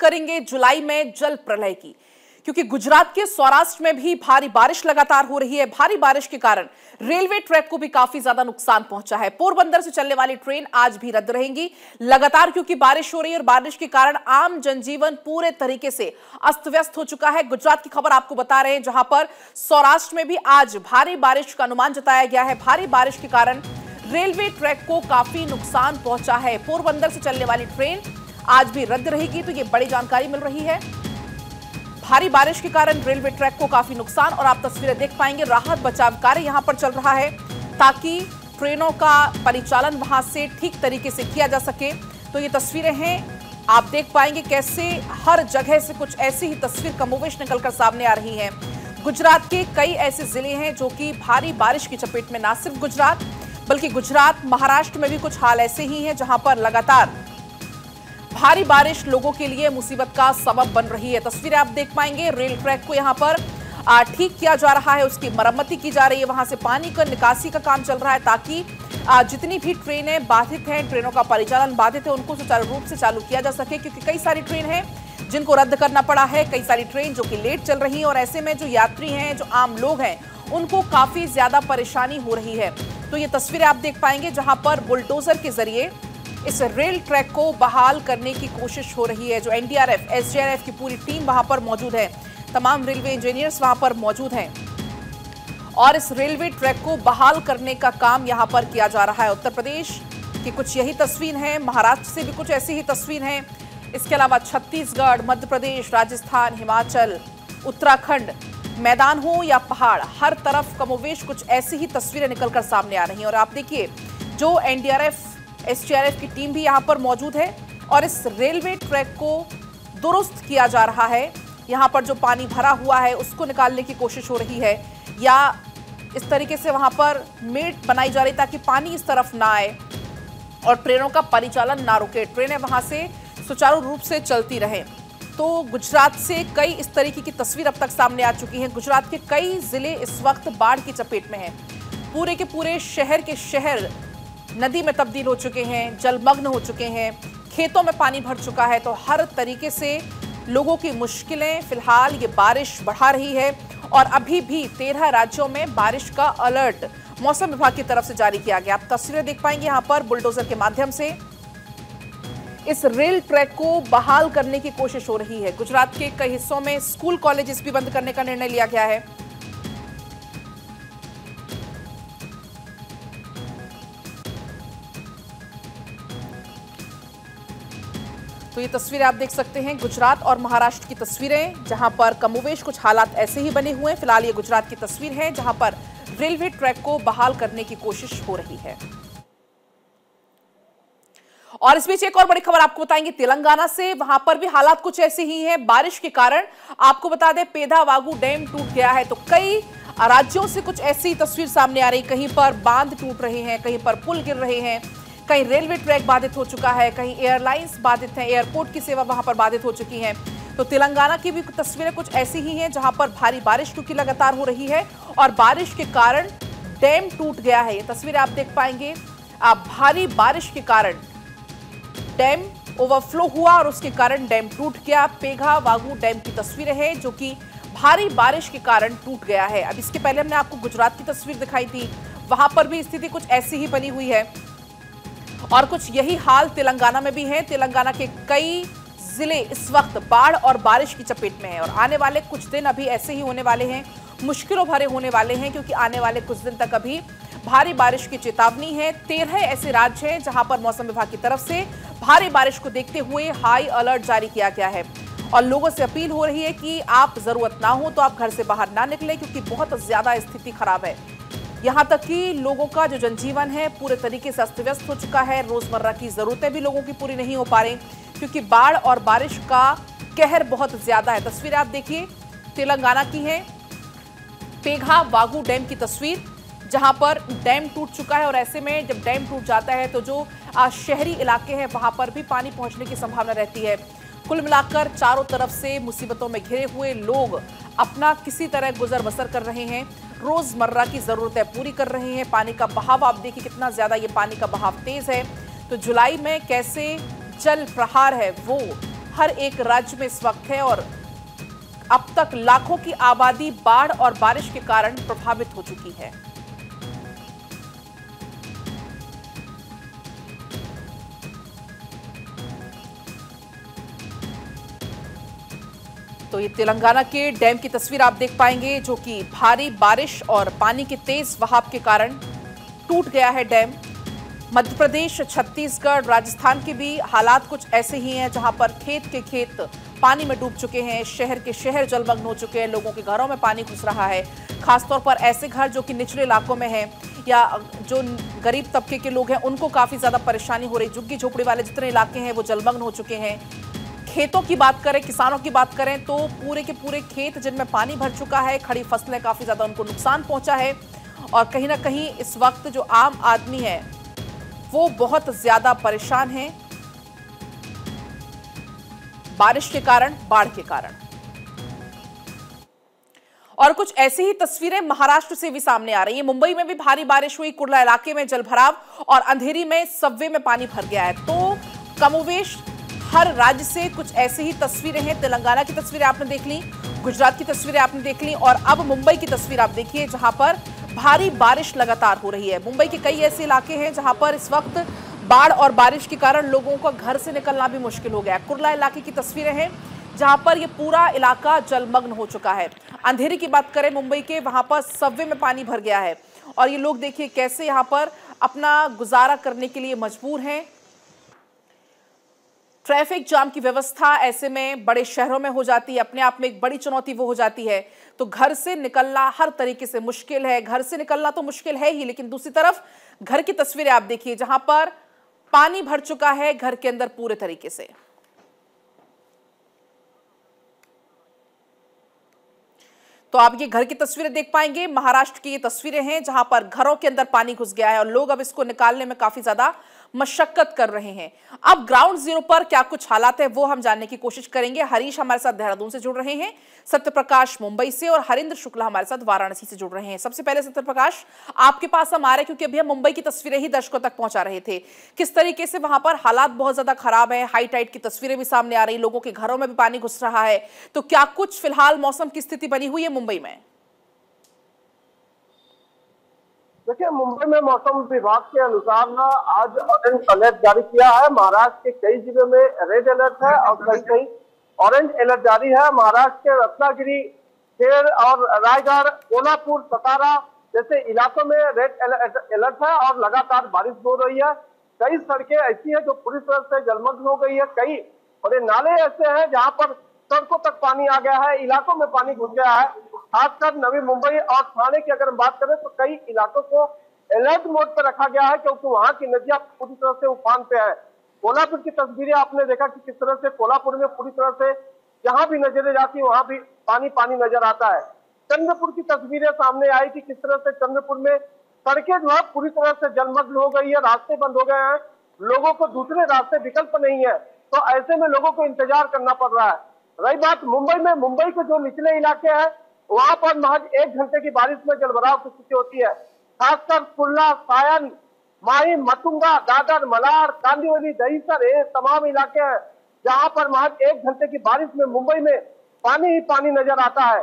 करेंगे जुलाई में जल प्रलय की, क्योंकि गुजरात के सौराष्ट्र में भी भारी बारिश लगातार हो रही है। भारी बारिश के कारण रेलवे ट्रैक को भी काफी ज्यादा नुकसान पहुंचा है। पोरबंदर से चलने वाली ट्रेन आज भी रद्द रहेंगी लगातार, क्योंकि बारिश हो रही है और बारिश के कारण आम जनजीवन पूरे तरीके से अस्त व्यस्त हो चुका है। गुजरात की खबर आपको बता रहे हैं, जहां पर सौराष्ट्र में भी आज भारी बारिश का अनुमान जताया गया है। भारी बारिश के कारण रेलवे ट्रैक को काफी नुकसान पहुंचा है। पोरबंदर से चलने वाली ट्रेन आज भी रद्द रहेगी, तो यह बड़ी जानकारी मिल रही है। भारी बारिश के कारण रेलवे ट्रैक को काफी नुकसान, और आप तस्वीरें देख पाएंगे। राहत बचाव कार्य यहां पर चल रहा है ताकि ट्रेनों का परिचालन वहां से ठीक तरीके से किया जा सके। तो ये तस्वीरें हैं, आप देख पाएंगे कैसे हर जगह से कुछ ऐसी ही तस्वीर कमोवेश निकलकर सामने आ रही है। गुजरात के कई ऐसे जिले हैं जो कि भारी बारिश की चपेट में, ना सिर्फ गुजरात बल्कि गुजरात महाराष्ट्र में भी कुछ हाल ऐसे ही हैं जहां पर लगातार भारी बारिश लोगों के लिए मुसीबत का सबब बन रही है। तस्वीरें आप देख पाएंगे, रेल ट्रैक को यहां पर ठीक किया जा रहा है, उसकी मरम्मती की जा रही है। वहां से पानी का निकासी का काम चल रहा है ताकि जितनी भी ट्रेनें बाधित हैं, ट्रेनों का परिचालन बाधित है, उनको सुचारू रूप से चालू किया जा सके, क्योंकि कई सारी ट्रेन हैं जिनको रद्द करना पड़ा है, कई सारी ट्रेन जो कि लेट चल रही है, और ऐसे में जो यात्री हैं, जो आम लोग हैं, उनको काफी ज्यादा परेशानी हो रही है। तो ये तस्वीरें आप देख पाएंगे जहां पर बुलडोजर के जरिए इस रेल ट्रैक को बहाल करने की कोशिश हो रही है। जो एनडीआरएफ, एसडीआरएफ की पूरी टीम वहां पर मौजूद है, तमाम रेलवे इंजीनियर्स वहां पर मौजूद हैं, और इस रेलवे ट्रैक को बहाल करने का काम यहां पर किया जा रहा है। उत्तर प्रदेश की कुछ यही तस्वीर है, महाराष्ट्र से भी कुछ ऐसी ही तस्वीर है। इसके अलावा छत्तीसगढ़, मध्य प्रदेश, राजस्थान, हिमाचल, उत्तराखंड, मैदान हो या पहाड़, हर तरफ कमोवेश कुछ ऐसी ही तस्वीरें निकलकर सामने आ रही हैं। और आप देखिए, जो एनडीआरएफ, एसडीआरएफ की टीम भी यहां पर मौजूद है, और इस रेलवे ट्रैक को दुरुस्त किया जा रहा है। यहां पर जो पानी भरा हुआ है उसको निकालने की कोशिश हो रही है, या इस तरीके से वहां पर मेट बनाई जा रही ताकि पानी इस तरफ ना आए और ट्रेनों का परिचालन ना रुके, ट्रेनें वहां से सुचारू रूप से चलती रहें। तो गुजरात से कई इस तरीके की तस्वीर अब तक सामने आ चुकी हैं। गुजरात के कई जिले इस वक्त बाढ़ की चपेट में हैं। पूरे के पूरे शहर के शहर नदी में तब्दील हो चुके हैं, जलमग्न हो चुके हैं, खेतों में पानी भर चुका है। तो हर तरीके से लोगों की मुश्किलें फिलहाल ये बारिश बढ़ा रही है, और अभी भी 13 राज्यों में बारिश का अलर्ट मौसम विभाग की तरफ से जारी किया गया। आप तस्वीरें देख पाएंगे यहां पर बुलडोजर के माध्यम से इस रेल ट्रैक को बहाल करने की कोशिश हो रही है। गुजरात के कई हिस्सों में स्कूल कॉलेजेस भी बंद करने का निर्णय लिया गया है। तो ये तस्वीरें आप देख सकते हैं, गुजरात और महाराष्ट्र की तस्वीरें, जहां पर कमोवेश कुछ हालात ऐसे ही बने हुए हैं। फिलहाल ये गुजरात की तस्वीर है जहां पर रेलवे ट्रैक को बहाल करने की कोशिश हो रही है। और इस बीच एक और बड़ी खबर आपको बताएंगे तेलंगाना से। वहां पर भी हालात कुछ ऐसे ही हैं। बारिश के कारण आपको बता दें, पेधा-वागू डैम टूट गया है। तो कई राज्यों से कुछ ऐसी तस्वीर सामने आ रही, कहीं पर बांध टूट रहे हैं, कहीं पर पुल गिर रहे हैं, कहीं रेलवे ट्रैक बाधित हो चुका है, कहीं एयरलाइंस बाधित हैं, एयरपोर्ट की सेवा वहां पर बाधित हो चुकी है। तो तेलंगाना की भी तस्वीरें कुछ ऐसी ही हैं जहां पर भारी बारिश क्योंकि लगातार हो रही है, और बारिश के कारण डैम टूट गया है। ये तस्वीरें आप देख पाएंगे, भारी बारिश के कारण डैम ओवरफ्लो हुआ और उसके कारण डैम टूट गया। पेधा-वागू डैम की तस्वीरें हैं जो कि भारी बारिश के कारण टूट गया है। अब इसके पहले हमने आपको गुजरात की तस्वीर दिखाई थी, वहां पर भी स्थिति कुछ ऐसी ही बनी हुई है, और कुछ यही हाल तेलंगाना में भी है। तेलंगाना के कई जिले इस वक्त बाढ़ और बारिश की चपेट में हैं, और आने वाले कुछ दिन अभी ऐसे ही होने वाले हैं, मुश्किलों भरे होने वाले हैं, क्योंकि आने वाले कुछ दिन तक अभी भारी बारिश की चेतावनी है। 13 ऐसे राज्य हैं जहां पर मौसम विभाग की तरफ से भारी बारिश को देखते हुए हाई अलर्ट जारी किया गया है, और लोगों से अपील हो रही है कि आप जरूरत ना हो तो आप घर से बाहर ना निकलें, क्योंकि बहुत ज्यादा स्थिति खराब है। यहां तक कि लोगों का जो जनजीवन है पूरे तरीके से अस्त व्यस्त हो चुका है। रोजमर्रा की जरूरतें भी लोगों की पूरी नहीं हो पा रही, क्योंकि बाढ़ और बारिश का कहर बहुत ज्यादा है। तस्वीर आप देखिए, तेलंगाना की है, पेधा-वागू डैम की तस्वीर, जहां पर डैम टूट चुका है, और ऐसे में जब डैम टूट जाता है तो जो शहरी इलाके हैं वहां पर भी पानी पहुंचने की संभावना रहती है। कुल मिलाकर चारों तरफ से मुसीबतों में घिरे हुए लोग अपना किसी तरह गुजर बसर कर रहे हैं, रोजमर्रा की जरूरतें पूरी कर रहे हैं। पानी का बहाव आप देखिए कितना ज्यादा ये पानी का बहाव तेज है। तो जुलाई में कैसे जल प्रहार है वो हर एक राज्य में इस वक्त है और अब तक लाखों की आबादी बाढ़ और बारिश के कारण प्रभावित हो चुकी है। तो ये तेलंगाना के डैम की तस्वीर आप देख पाएंगे, जो कि भारी बारिश और पानी के तेज बहाव के कारण टूट गया है डैम। मध्य प्रदेश, छत्तीसगढ़, राजस्थान के भी हालात कुछ ऐसे ही हैं, जहां पर खेत के खेत पानी में डूब चुके हैं, शहर के शहर जलमग्न हो चुके हैं, लोगों के घरों में पानी घुस रहा है। खासतौर पर ऐसे घर जो कि निचले इलाकों में हैं या जो गरीब तबके के लोग हैं, उनको काफी ज्यादा परेशानी हो रही। झुग्गी झोपड़ी वाले जितने इलाके हैं वो जलमग्न हो चुके हैं। खेतों की बात करें, किसानों की बात करें तो पूरे के पूरे खेत जिनमें पानी भर चुका है, खड़ी फसलें काफी ज्यादा उनको नुकसान पहुंचा है। और कहीं ना कहीं इस वक्त जो आम आदमी है वो बहुत ज्यादा परेशान है, बारिश के कारण, बाढ़ के कारण। और कुछ ऐसी ही तस्वीरें महाराष्ट्र से भी सामने आ रही हैं। मुंबई में भी भारी बारिश हुई, कुर्ला इलाके में जलभराव और अंधेरी में सबवे में पानी भर गया है। तो कमोवेश हर राज्य से कुछ ऐसी ही तस्वीरें हैं। तेलंगाना की तस्वीरें आपने देख ली, गुजरात की तस्वीरें आपने देख ली और अब मुंबई की तस्वीर आप देखिए, जहां पर भारी बारिश लगातार हो रही है। मुंबई के कई ऐसे इलाके हैं जहां पर इस वक्त बाढ़ और बारिश के कारण लोगों का घर से निकलना भी मुश्किल हो गया है। कुर्ला इलाके की तस्वीरें हैं जहां पर यह पूरा इलाका जलमग्न हो चुका है। अंधेरी की बात करें मुंबई के, वहां पर सबवे में पानी भर गया है और ये लोग देखिए कैसे यहां पर अपना गुजारा करने के लिए मजबूर हैं। ट्रैफिक जाम की व्यवस्था ऐसे में बड़े शहरों में हो जाती है, अपने आप में एक बड़ी चुनौती वो हो जाती है। तो घर से निकलना हर तरीके से मुश्किल है। घर से निकलना तो मुश्किल है ही, लेकिन दूसरी तरफ घर की तस्वीरें आप देखिए जहां पर पानी भर चुका है घर के अंदर पूरे तरीके से। तो आप ये घर की तस्वीरें देख पाएंगे। महाराष्ट्र की ये तस्वीरें हैं जहां पर घरों के अंदर पानी घुस गया है और लोग अब इसको निकालने में काफी ज्यादा मशक्कत कर रहे हैं। अब ग्राउंड जीरो पर क्या कुछ हालात है वो हम जानने की कोशिश करेंगे। हरीश हमारे साथ देहरादून से जुड़ रहे हैं, सत्यप्रकाश मुंबई से और हरिंद्र शुक्ला हमारे साथ वाराणसी से जुड़ रहे हैं। सबसे पहले सत्यप्रकाश, आपके पास हम आ रहे हैं क्योंकि अभी हम मुंबई की तस्वीरें ही दर्शकों तक पहुंचा रहे थे। किस तरीके से वहां पर हालात बहुत ज्यादा खराब है, हाई टाइड की तस्वीरें भी सामने आ रही, लोगों के घरों में भी पानी घुस रहा है। तो क्या कुछ फिलहाल मौसम की स्थिति बनी हुई है मुंबई में? देखिए, मुंबई में मौसम विभाग के अनुसार ना आज ऑरेंज अलर्ट जारी किया है। महाराष्ट्र के कई जिलों में रेड अलर्ट है और कई ऑरेंज अलर्ट जारी है। महाराष्ट्र के रत्नागिरी, खेड़ और रायगढ़, कोल्हापुर, सतारा जैसे इलाकों में रेड अलर्ट है और लगातार बारिश हो रही है। कई सड़कें ऐसी है जो पूरी तरह से जलमग्न हो गई है। कई बड़े नाले ऐसे हैं जहां पर सड़कों तक पानी आ गया है, इलाकों में पानी घुस गया है। खासकर नवी मुंबई और थाने की अगर हम बात करें तो कई इलाकों को अलर्ट मोड पर रखा गया है क्योंकि वहां की नदियां पूरी तरह से उफान पे है। कोल्हापुर की तस्वीरें आपने देखा कि किस तरह से कोल्हापुर में पूरी तरह से जहां भी नजरें जाती है वहां भी पानी पानी नजर आता है। चंद्रपुर की तस्वीरें सामने आई कि किस तरह से चंद्रपुर में सड़कें जो है पूरी तरह से जलमग्न हो गई है, रास्ते बंद हो गए हैं, लोगों को दूसरे रास्ते विकल्प नहीं है, तो ऐसे में लोगों को इंतजार करना पड़ रहा है। रही बात मुंबई में, मुंबई के जो निचले इलाके हैं वहां पर महज 1 घंटे की बारिश में जलभराव की स्थिति होती है। खासकर कुर्ला, सायन, माही, मतुंगा, दादर, मलाड, कांदिवली, दहीसर, ये तमाम इलाके हैं जहां पर महज 1 घंटे की बारिश में मुंबई में पानी ही पानी नजर आता है।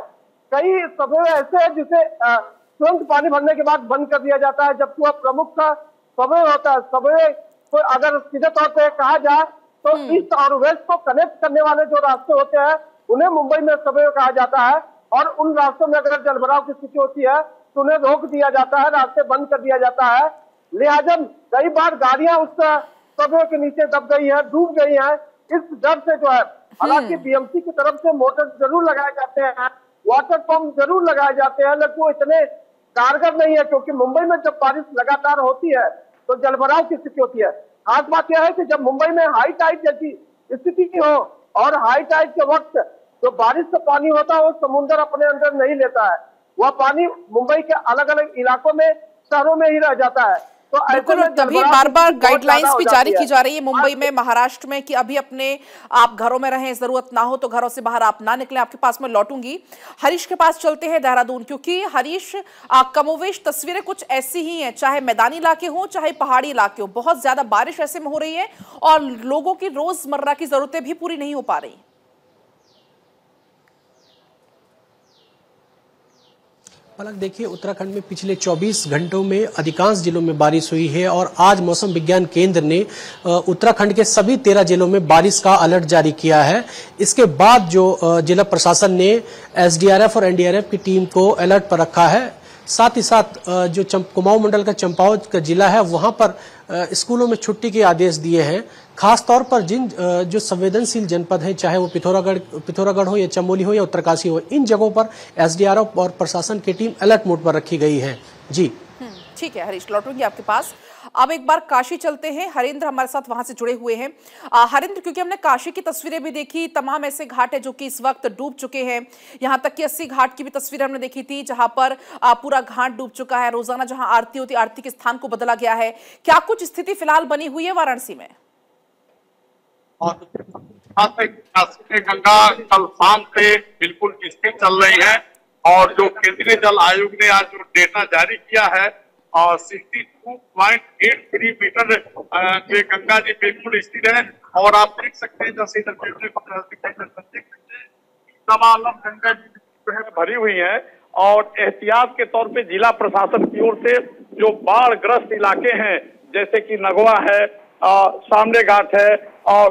कई सबवे ऐसे हैं जिसे तुरंत पानी भरने के बाद बंद कर दिया जाता है, जबकि वह प्रमुख सबवे होता है। सबवे तो अगर सीधे तौर पर कहा जाए तो ईस्ट और वेस्ट को कनेक्ट करने वाले जो रास्ते होते हैं उन्हें मुंबई में सबवे कहा जाता है और उन रास्तों में अगर जलभराव की स्थिति होती है तो उन्हें रोक दिया जाता है, रास्ते बंद कर दिया जाता है। लिहाजा कई बार गाड़ियां उस सबवे के नीचे दब गई है, डूब गई है। इस डर से जो है, हालांकि बीएमसी की तरफ से मोटर जरूर लगाए जाते हैं, वाटर पंप जरूर लगाए जाते हैं, लेकिन वो इतने कारगर नहीं है क्योंकि मुंबई में जब बारिश लगातार होती है तो जलभराव की स्थिति होती है। खास बात यह है कि जब मुंबई में हाई टाइड जैसी स्थिति हो और हाई टाइड के वक्त जो बारिश का पानी होता है वो समुद्र अपने अंदर नहीं लेता है, वह पानी मुंबई के अलग अलग इलाकों में, शहरों में ही रह जाता है। तो बिल्कुल, और तभी बार बार गाइडलाइंस भी जारी की जा रही है मुंबई में, महाराष्ट्र में, कि अभी अपने आप घरों में रहें, जरूरत ना हो तो घरों से बाहर आप ना निकलें। आपके पास मैं लौटूंगी, हरीश के पास चलते हैं देहरादून, क्योंकि हरीश कमोवेश तस्वीरें कुछ ऐसी ही हैं, चाहे मैदानी इलाके हो चाहे पहाड़ी इलाके हो। बहुत ज्यादा बारिश ऐसे में हो रही है और लोगों की रोजमर्रा की जरूरतें भी पूरी नहीं हो पा रही। पलक देखिए, उत्तराखंड में पिछले 24 घंटों में अधिकांश जिलों में बारिश हुई है और आज मौसम विज्ञान केंद्र ने उत्तराखंड के सभी 13 जिलों में बारिश का अलर्ट जारी किया है। इसके बाद जो जिला प्रशासन ने एसडीआरएफ और एनडीआरएफ की टीम को अलर्ट पर रखा है। साथ ही साथ जो कुमाऊं मंडल का चंपावत का जिला है, वहां पर स्कूलों में छुट्टी के आदेश दिए हैं। खास तौर पर जिन जो संवेदनशील जनपद हैं, चाहे वो पिथौरागढ़ हो या चमोली हो या उत्तरकाशी हो, इन जगहों पर एसडीआरएफ और प्रशासन की टीम अलर्ट मोड पर रखी गई है। जी ठीक है हरीश, लौटूंगी आपके पास। अब एक बार काशी चलते हैं, हरेंद्र हमारे साथ वहां से जुड़े हुए हैं। हरेंद्र, क्योंकि हमने काशी की तस्वीरें भी देखी, तमाम ऐसे घाट है जो कि इस वक्त डूब चुके हैं। यहां तक कि 80 घाट की भी तस्वीरें हमने देखी थी, जहां पर पूरा घाट डूब चुका है। रोजाना जहां आरती होती, आरती के स्थान को बदला गया है। क्या कुछ स्थिति फिलहाल बनी हुई है वाराणसी में? गंगा कल शाम से बिल्कुल स्थिर चल रही है और जो केंद्रीय जल आयोग ने आज जो डेटा जारी किया है और 62.83 मीटर जो गंगा जी बिल्कुल स्थिर है। और आप देख सकते हैं जैसे तमाम गंगा जी जो है भरी हुई है और एहतियात के तौर पे जिला प्रशासन की ओर से जो बाढ़ ग्रस्त इलाके हैं जैसे कि नगवा है, सामने घाट है और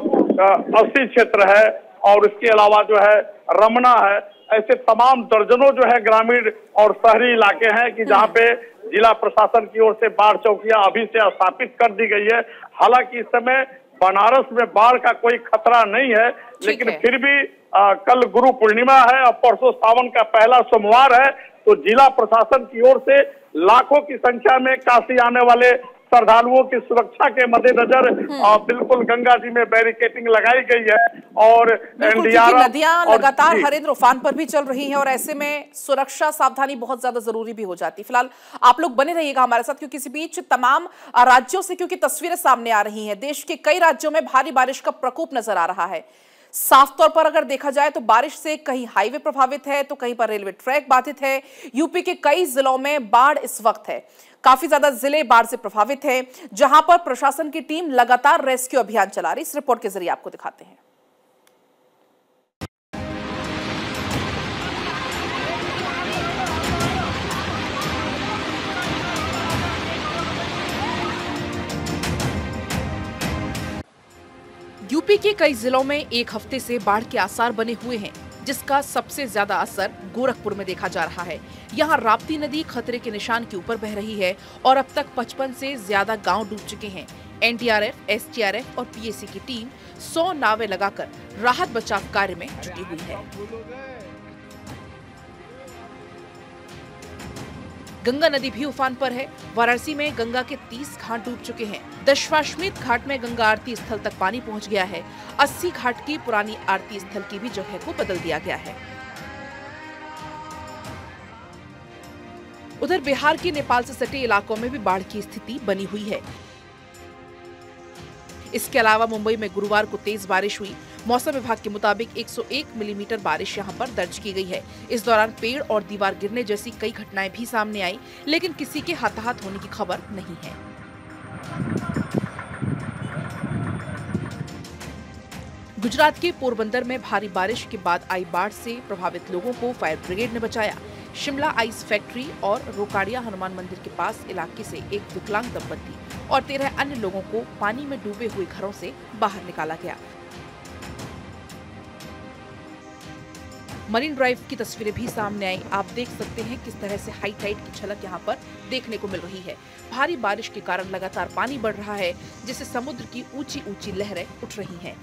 अस्सी क्षेत्र है और इसके अलावा जो है रमना है, ऐसे तमाम दर्जनों जो है ग्रामीण और शहरी इलाके हैं कि जहाँ पे जिला प्रशासन की ओर से बाढ़ चौकियां अभी से स्थापित कर दी गई है। हालांकि इस समय बनारस में बाढ़ का कोई खतरा नहीं है, लेकिन फिर भी कल गुरु पूर्णिमा है और परसों सावन का पहला सोमवार है, तो जिला प्रशासन की ओर से लाखों की संख्या में काशी आने वाले श्रद्धालुओं की सुरक्षा के मद्देनजर बिल्कुल गंगा जी में बैरिकेटिंग लगाई गई है और एनडीआरएफ नदियां लगातार हरेंद्र उफान पर भी चल रही हैं और ऐसे में सुरक्षा सावधानी बहुत ज्यादा जरूरी भी हो जाती है। फिलहाल आप लोग बने रहिएगा हमारे साथ, क्योंकि इसी बीच तमाम राज्यों से क्योंकि तस्वीरें सामने आ रही हैं, देश के कई राज्यों में भारी बारिश का प्रकोप नजर आ रहा है। साफ तौर पर अगर देखा जाए तो बारिश से कहीं हाईवे प्रभावित है तो कहीं पर रेलवे ट्रैक बाधित है। यूपी के कई जिलों में बाढ़ इस वक्त है, काफी ज्यादा जिले बाढ़ से प्रभावित हैं, जहां पर प्रशासन की टीम लगातार रेस्क्यू अभियान चला रही। इस रिपोर्ट के जरिए आपको दिखाते हैं। यूपी के कई जिलों में एक हफ्ते से बाढ़ के आसार बने हुए हैं, जिसका सबसे ज्यादा असर गोरखपुर में देखा जा रहा है। यहाँ राप्ती नदी खतरे के निशान के ऊपर बह रही है और अब तक 55 से ज्यादा गांव डूब चुके हैं। एनडीआरएफ, एसडीआरएफ और पीएसी की टीम 100 नावें लगाकर राहत बचाव कार्य में जुटी हुई है। गंगा नदी भी उफान पर है। वाराणसी में गंगा के 30 घाट डूब चुके हैं। दशाश्वमेध घाट में गंगा आरती स्थल तक पानी पहुंच गया है। 80 घाट की पुरानी आरती स्थल की भी जगह को बदल दिया गया है। उधर बिहार के नेपाल से सटे इलाकों में भी बाढ़ की स्थिति बनी हुई है। इसके अलावा मुंबई में गुरुवार को तेज बारिश हुई। मौसम विभाग के मुताबिक 101 मिलीमीटर बारिश यहां पर दर्ज की गई है। इस दौरान पेड़ और दीवार गिरने जैसी कई घटनाएं भी सामने आई, लेकिन किसी के हताहत होने की खबर नहीं है। गुजरात के पोरबंदर में भारी बारिश के बाद आई बाढ़ से प्रभावित लोगों को फायर ब्रिगेड ने बचाया। शिमला आइस फैक्ट्री और रोकाड़िया हनुमान मंदिर के पास इलाके से एक विकलांग दंपति और 13 अन्य लोगों को पानी में डूबे हुए घरों से बाहर निकाला गया। मरीन ड्राइव की तस्वीरें भी सामने आई। आप देख सकते हैं किस तरह से हाई टाइड की झलक यहां पर देखने को मिल रही है। भारी बारिश के कारण लगातार पानी बढ़ रहा है, जिससे समुद्र की ऊंची ऊंची लहरें उठ रही हैं।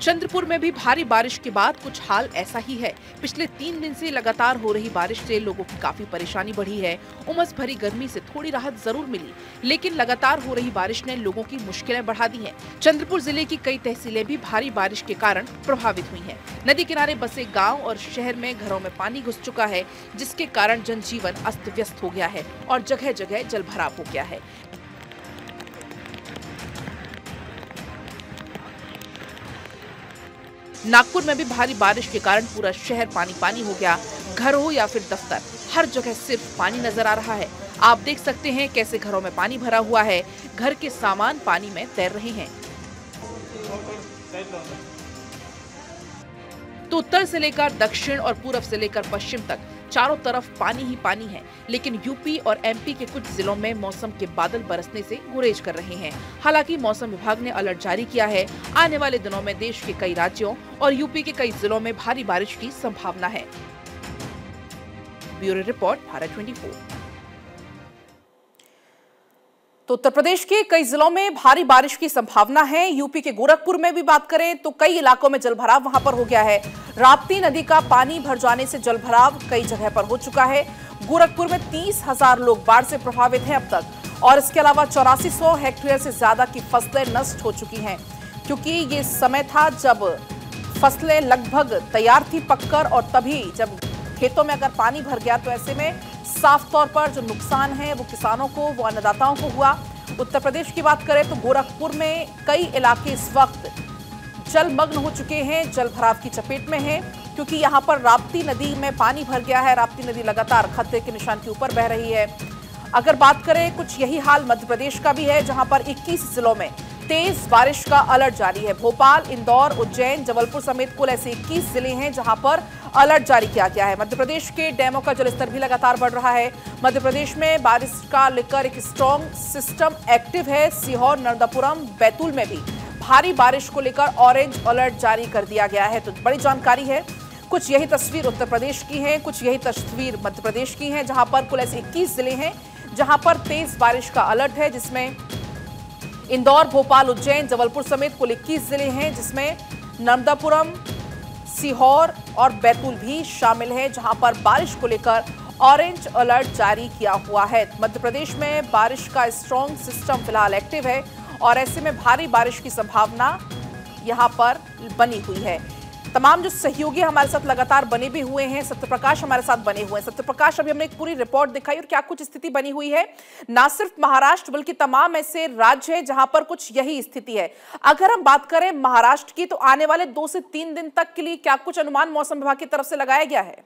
चंद्रपुर में भी भारी बारिश के बाद कुछ हाल ऐसा ही है। पिछले 3 दिन से लगातार हो रही बारिश से लोगों की काफी परेशानी बढ़ी है। उमस भरी गर्मी से थोड़ी राहत जरूर मिली, लेकिन लगातार हो रही बारिश ने लोगों की मुश्किलें बढ़ा दी हैं। चंद्रपुर जिले की कई तहसीलें भी भारी बारिश के कारण प्रभावित हुई हैं। नदी किनारे बसे गाँव और शहर में घरों में पानी घुस चुका है, जिसके कारण जनजीवन अस्त व्यस्त हो गया है और जगह जगह जलभराव हो गया है। नागपुर में भी भारी बारिश के कारण पूरा शहर पानी पानी हो गया। घर हो या फिर दफ्तर, हर जगह सिर्फ पानी नजर आ रहा है। आप देख सकते हैं कैसे घरों में पानी भरा हुआ है, घर के सामान पानी में तैर रहे हैं। तो उत्तर से लेकर दक्षिण और पूर्व से लेकर पश्चिम तक चारों तरफ पानी ही पानी है। लेकिन यूपी और एमपी के कुछ जिलों में मौसम के बादल बरसने से गुरेज कर रहे हैं। हालांकि मौसम विभाग ने अलर्ट जारी किया है। आने वाले दिनों में देश के कई राज्यों और यूपी के कई जिलों में भारी बारिश की संभावना है। Bureau report, Bharat 24। तो उत्तर प्रदेश के कई जिलों में भारी बारिश की संभावना है। यूपी के गोरखपुर में भी बात करें तो कई इलाकों में जलभराव वहां पर हो गया है। राप्ती नदी का पानी भर जाने से जलभराव कई जगह पर हो चुका है। गोरखपुर में 30,000 लोग बाढ़ से प्रभावित हैं अब तक, और इसके अलावा 8400 हेक्टेयर से ज्यादा की फसलें नष्ट हो चुकी हैं, क्योंकि ये समय था जब फसलें लगभग तैयार थी पककर, और तभी जब खेतों में अगर पानी भर गया तो ऐसे में साफ तौर पर जो नुकसान है वो किसानों को, वो अन्नदाताओं को हुआ। उत्तर प्रदेश की बात करें तो गोरखपुर में कई इलाके इस वक्त जलमग्न हो चुके हैं, जलभराव की चपेट में हैं, क्योंकि यहां पर राप्ती नदी में पानी भर गया है। राप्ती नदी लगातार खतरे के निशान के ऊपर बह रही है। अगर बात करें, कुछ यही हाल मध्य प्रदेश का भी है, जहां पर 21 जिलों में तेज बारिश का अलर्ट जारी है। भोपाल, इंदौर, उज्जैन, जबलपुर समेत कुल ऐसे 21 जिले हैं जहां पर अलर्ट जारी किया गया है। मध्य प्रदेश के डैमों का जलस्तर भी लगातार बढ़ रहा है। मध्य प्रदेश में बारिश का लेकर एक स्ट्रॉन्ग सिस्टम एक्टिव है। सीहोर, नर्मदापुरम, बैतूल में भी भारी बारिश को लेकर ऑरेंज अलर्ट जारी कर दिया गया है। तो बड़ी जानकारी है। कुछ यही तस्वीर उत्तर प्रदेश की है, कुछ यही तस्वीर मध्य प्रदेश की है, जहां पर कुल ऐसे 21 जिले हैं जहां पर तेज बारिश का अलर्ट है, जिसमें इंदौर, भोपाल, उज्जैन, जबलपुर समेत कुल 21 जिले हैं, जिसमें नर्मदापुरम, सीहोर और बैतूल भी शामिल है, जहां पर बारिश को लेकर ऑरेंज अलर्ट जारी किया हुआ है। मध्य प्रदेश में बारिश का स्ट्रॉन्ग सिस्टम फिलहाल एक्टिव है, और ऐसे में भारी बारिश की संभावना यहां पर बनी हुई है। तमाम जो सहयोगी हमारे साथ लगातार बने भी हुए हैं, सत्यप्रकाश हमारे साथ बने हुए हैं। सत्यप्रकाश, अभी हमने एक पूरी रिपोर्ट दिखाई और क्या कुछ स्थिति बनी हुई है, ना सिर्फ महाराष्ट्र बल्कि तमाम ऐसे राज्य हैं जहां पर कुछ यही स्थिति है। अगर हम बात करें महाराष्ट्र की, तो आने वाले 2 से 3 दिन तक के लिए क्या कुछ अनुमान मौसम विभाग की तरफ से लगाया गया है?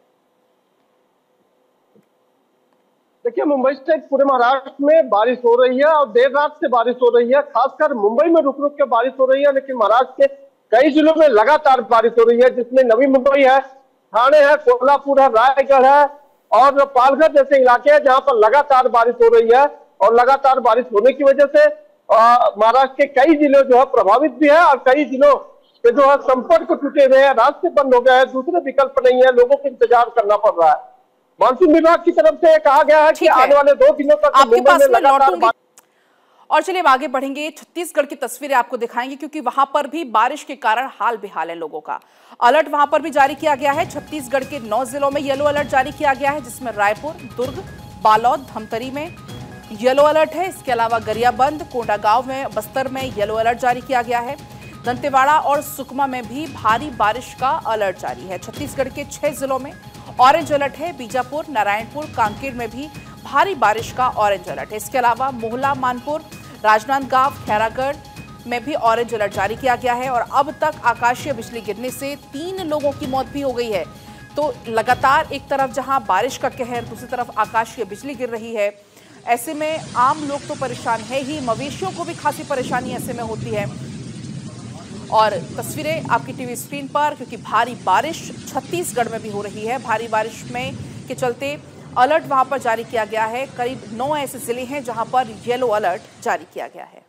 देखिए, मुंबई सहित पूरे महाराष्ट्र में बारिश हो रही है और देर रात से बारिश हो रही है। खासकर मुंबई में रुक रुक के बारिश हो रही है, लेकिन महाराष्ट्र के कई जिलों में लगातार बारिश हो रही है, जिसमें नवी मुंबई है, ठाणे है, कोल्हापुर है, रायगढ़ है और पालघर जैसे इलाके हैं जहां पर लगातार बारिश हो रही है। और लगातार बारिश होने की वजह से महाराष्ट्र के कई जिले जो है प्रभावित भी है, और कई जिलों के जो है संपर्क टूटे हुए हैं, रास्ते बंद हो गए हैं, दूसरे विकल्प नहीं है, लोगों को इंतजार करना पड़ रहा है। मानसून विभाग की तरफ से कहा गया है कि आने वाले 2 दिनों तक आपके पास में लौटूंगी। और चलिए अब आगे बढ़ेंगे, छत्तीसगढ़ की तस्वीरें आपको दिखाएंगे, क्योंकि वहां पर भी बारिश के कारण हाल बेहाल है लोगों का। अलर्ट वहां पर भी जारी किया गया है। छत्तीसगढ़ के 9 जिलों में येलो अलर्ट जारी किया गया है, जिसमें रायपुर, दुर्ग, बालोद, धमतरी में येलो अलर्ट है। इसके अलावा गरियाबंद, कोंडागांव में, बस्तर में येलो अलर्ट जारी किया गया है। दंतेवाड़ा और सुकमा में भी भारी बारिश का अलर्ट जारी है। छत्तीसगढ़ के 6 जिलों में ऑरेंज अलर्ट है। बीजापुर, नारायणपुर, कांकेर में भी भारी बारिश का ऑरेंज अलर्ट है। इसके अलावा मोहला, मानपुर, राजनांदगांव, खैरागढ़ में भी ऑरेंज अलर्ट जारी किया गया है। और अब तक आकाशीय बिजली गिरने से 3 लोगों की मौत भी हो गई है। तो लगातार एक तरफ जहां बारिश का कहर, दूसरी तरफ आकाशीय बिजली गिर रही है। ऐसे में आम लोग तो परेशान है ही, मवेशियों को भी खासी परेशानी ऐसे में होती है। और तस्वीरें आपकी टीवी स्क्रीन पर, क्योंकि भारी बारिश छत्तीसगढ़ में भी हो रही है। भारी बारिश में के चलते अलर्ट वहां पर जारी किया गया है। करीब 9 ऐसे जिले हैं जहां पर येलो अलर्ट जारी किया गया है।